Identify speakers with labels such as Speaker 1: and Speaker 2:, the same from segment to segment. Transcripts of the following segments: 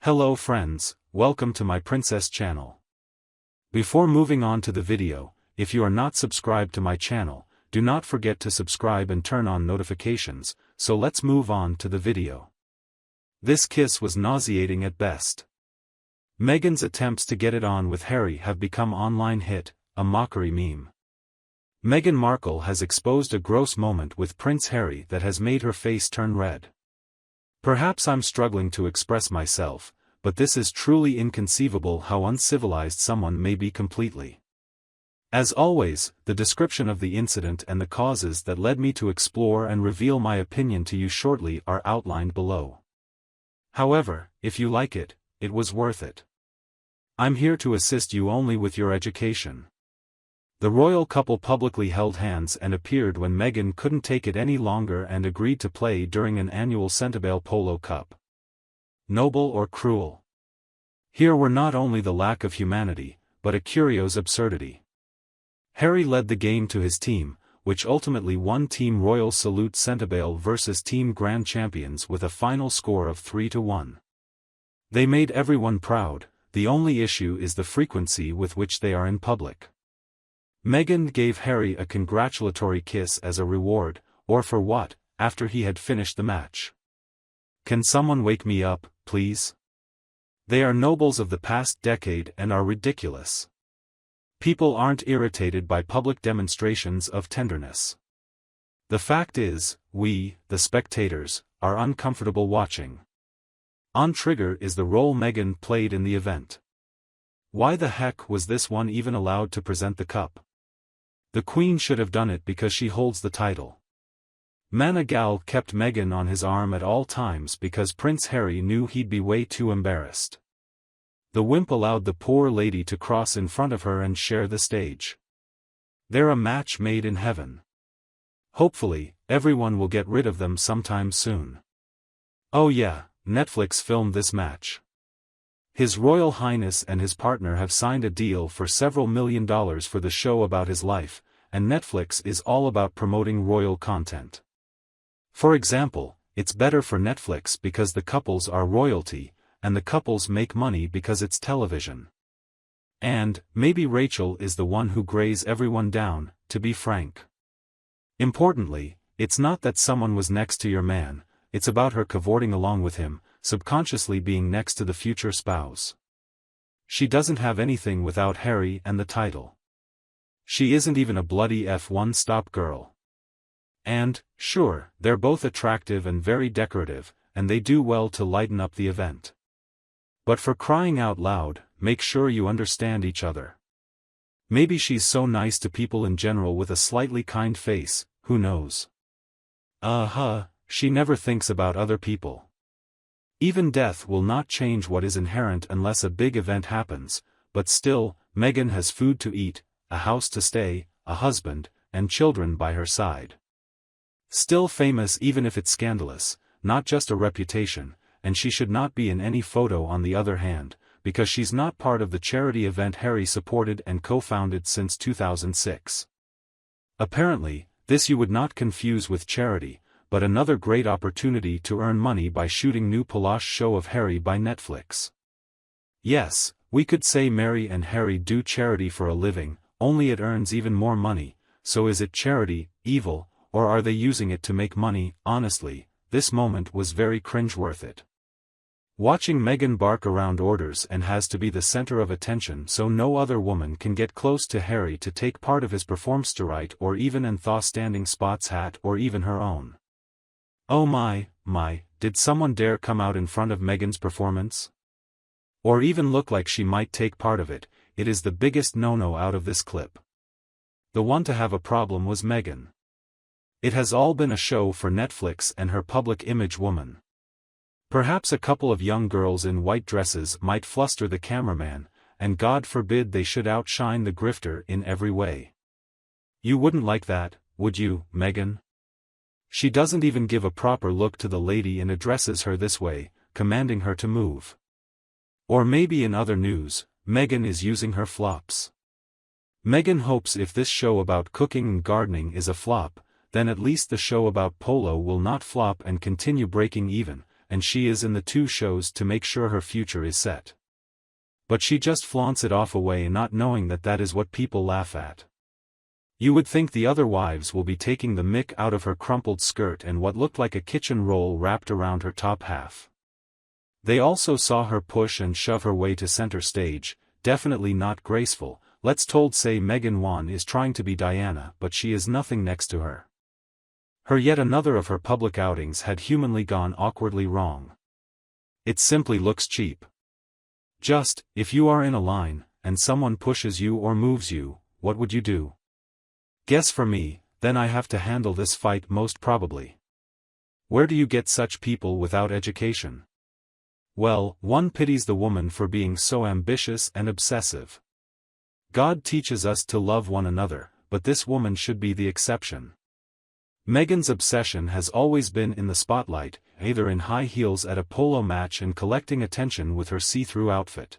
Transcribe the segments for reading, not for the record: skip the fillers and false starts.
Speaker 1: Hello friends, welcome to my princess channel. Before moving on to the video, if you are not subscribed to my channel, do not forget to subscribe and turn on notifications, so let's move on to the video. This kiss was nauseating at best. Meghan's attempts to get it on with Harry have become online hit, a mockery meme. Meghan Markle has exposed a gross moment with Prince Harry that has made her face turn red. Perhaps I'm struggling to express myself, but this is truly inconceivable how uncivilized someone may be completely. As always, the description of the incident and the causes that led me to explore and reveal my opinion to you shortly are outlined below. However, if you like it, it was worth it. I'm here to assist you only with your education. The royal couple publicly held hands and appeared when Meghan couldn't take it any longer and agreed to play during an annual Centennial Polo Cup. Noble or cruel? Here were not only the lack of humanity, but a curious absurdity. Harry led the game to his team, which ultimately won Team Royal Salute Centennial versus Team Grand Champions with a final score of 3-1. They made everyone proud, the only issue is the frequency with which they are in public. Meghan gave Harry a congratulatory kiss as a reward, or for what, after he had finished the match. Can someone wake me up, please? They are nobles of the past decade and are ridiculous. People aren't irritated by public demonstrations of tenderness. The fact is, we, the spectators, are uncomfortable watching. On trigger is the role Meghan played in the event. Why the heck was this one even allowed to present the cup? The Queen should have done it because she holds the title. Gal kept Meghan on his arm at all times because Prince Harry knew he'd be way too embarrassed. The wimp allowed the poor lady to cross in front of her and share the stage. They're a match made in heaven. Hopefully, everyone will get rid of them sometime soon. Oh yeah, Netflix filmed this match. His Royal Highness and his partner have signed a deal for several $1 million for the show about his life, and Netflix is all about promoting royal content. For example, it's better for Netflix because the couples are royalty, and the couples make money because it's television. And, maybe Rachel is the one who grays everyone down, to be frank. Importantly, it's not that someone was next to your man, it's about her cavorting along with him, subconsciously being next to the future spouse. She doesn't have anything without Harry and the title. She isn't even a bloody F1 stop girl. And, sure, they're both attractive and very decorative, and they do well to lighten up the event. But for crying out loud, make sure you understand each other. Maybe she's so nice to people in general with a slightly kind face, who knows? She never thinks about other people. Even death will not change what is inherent unless a big event happens, but still, Meghan has food to eat, a house to stay, a husband, and children by her side. Still famous even if it's scandalous, not just a reputation, and she should not be in any photo on the other hand, because she's not part of the charity event Harry supported and co-founded since 2006. Apparently, this you would not confuse with charity, but another great opportunity to earn money by shooting new Palace show of Harry by Netflix. Yes, we could say Mary and Harry do charity for a living, only it earns even more money, so is it charity, evil, or are they using it to make money? Honestly, this moment was very cringe-worthy. Watching Meghan bark around orders and has to be the center of attention so no other woman can get close to Harry to take part of his performance or even and thaw standing spots hat or even her own. Oh my, did someone dare come out in front of Meghan's performance? Or even look like she might take part of it? It is the biggest no-no out of this clip. The one to have a problem was Meghan. It has all been a show for Netflix and her public image woman. Perhaps a couple of young girls in white dresses might fluster the cameraman, and God forbid they should outshine the grifter in every way. You wouldn't like that, would you, Meghan? She doesn't even give a proper look to the lady and addresses her this way, commanding her to move. Or maybe in other news, Meghan is using her flops. Meghan hopes if this show about cooking and gardening is a flop, then at least the show about polo will not flop and continue breaking even, and she is in the two shows to make sure her future is set. But she just flaunts it off away, not knowing that that is what people laugh at. You would think the other wives will be taking the mick out of her crumpled skirt and what looked like a kitchen roll wrapped around her top half. They also saw her push and shove her way to center stage, definitely not graceful. Let's say Meghan is trying to be Diana, but she is nothing next to her. Her yet another of her public outings had humanly gone awkwardly wrong. It simply looks cheap. Just, if you are in a line, and someone pushes you or moves you, what would you do? Guess for me, then I have to handle this fight most probably. Where do you get such people without education? Well, one pities the woman for being so ambitious and obsessive. God teaches us to love one another, but this woman should be the exception. Meghan's obsession has always been in the spotlight, either in high heels at a polo match and collecting attention with her see-through outfit.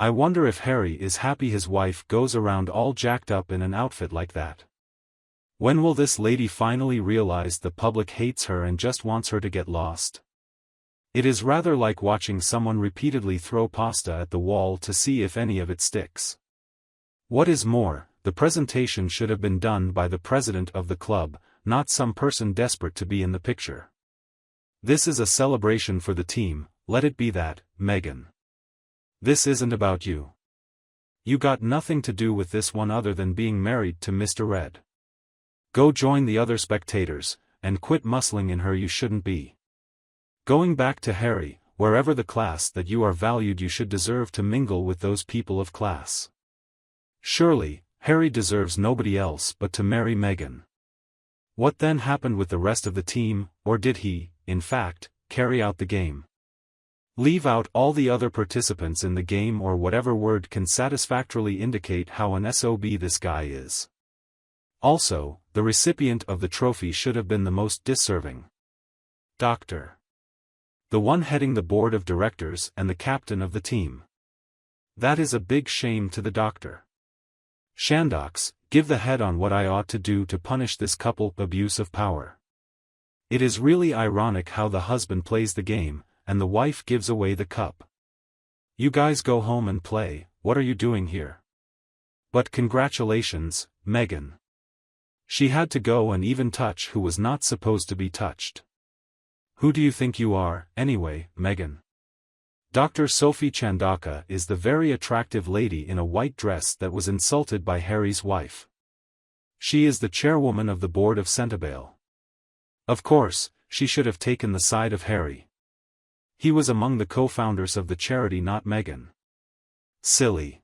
Speaker 1: I wonder if Harry is happy his wife goes around all jacked up in an outfit like that. When will this lady finally realize the public hates her and just wants her to get lost? It is rather like watching someone repeatedly throw pasta at the wall to see if any of it sticks. What is more, the presentation should have been done by the president of the club, not some person desperate to be in the picture. This is a celebration for the team, let it be that, Meghan. This isn't about you. You got nothing to do with this one other than being married to Mr. Red. Go join the other spectators, and quit muscling in her you shouldn't be. Going back to Harry, wherever the class that you are valued you should deserve to mingle with those people of class. Surely, Harry deserves nobody else but to marry Meghan. What then happened with the rest of the team, or did he, in fact, carry out the game? Leave out all the other participants in the game or whatever word can satisfactorily indicate how an SOB this guy is. Also, the recipient of the trophy should have been the most deserving. Dr. The one heading the board of directors and the captain of the team. That is a big shame to the doctor. Shandox, give the head on what I ought to do to punish this couple abuse of power. It is really ironic how the husband plays the game, and the wife gives away the cup. You guys go home and play, what are you doing here? But congratulations, Meghan. She had to go and even touch who was not supposed to be touched. Who do you think you are, anyway, Meghan? Dr. Sophie Chandaka is the very attractive lady in a white dress that was insulted by Harry's wife. She is the chairwoman of the board of Centabale. Of course, she should have taken the side of Harry. He was among the co-founders of the charity, not Meghan. Silly.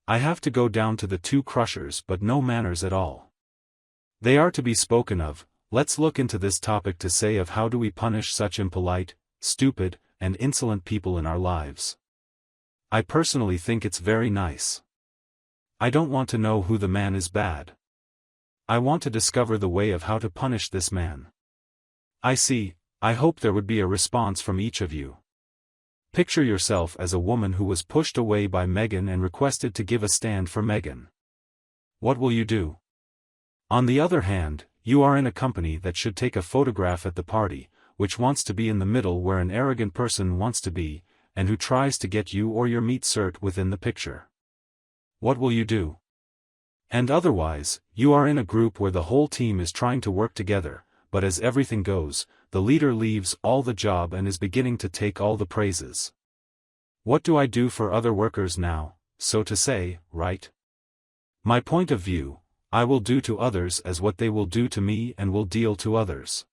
Speaker 1: I have to go down to the two crushers but no manners at all. They are to be spoken of. Let's look into this topic to say of how do we punish such impolite, stupid, and insolent people in our lives. I personally think it's very nice. I don't want to know who the man is bad. I want to discover the way of how to punish this man. I hope there would be a response from each of you. Picture yourself as a woman who was pushed away by Meghan and requested to give a stand for Meghan. What will you do? On the other hand, you are in a company that should take a photograph at the party, which wants to be in the middle where an arrogant person wants to be, and who tries to get you or your meat cert within the picture. What will you do? And otherwise, you are in a group where the whole team is trying to work together, but as everything goes, the leader leaves all the job and is beginning to take all the praises. What do I do for other workers now, so to say, right? My point of view, I will do to others as what they will do to me and will deal to others.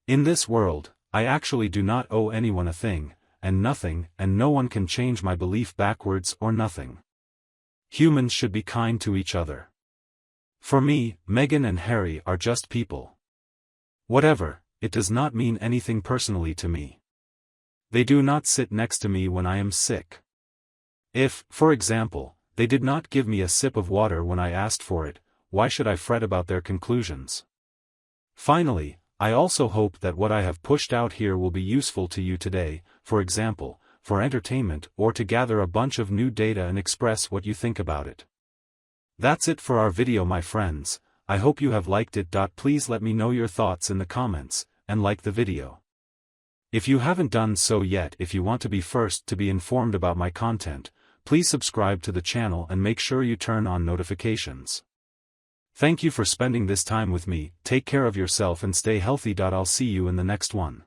Speaker 1: In this world, I actually do not owe anyone a thing, and nothing, and no one can change my belief backwards or nothing. Humans should be kind to each other. For me, Meghan and Harry are just people. Whatever, it does not mean anything personally to me. They do not sit next to me when I am sick. If, for example, they did not give me a sip of water when I asked for it, why should I fret about their conclusions? Finally, I also hope that what I have pushed out here will be useful to you today, for example, for entertainment or to gather a bunch of new data and express what you think about it. That's it for our video, my friends. I hope you have liked it. Please let me know your thoughts in the comments, and like the video. If you haven't done so yet, if you want to be first to be informed about my content, please subscribe to the channel and make sure you turn on notifications. Thank you for spending this time with me. Take care of yourself and stay healthy. I'll see you in the next one.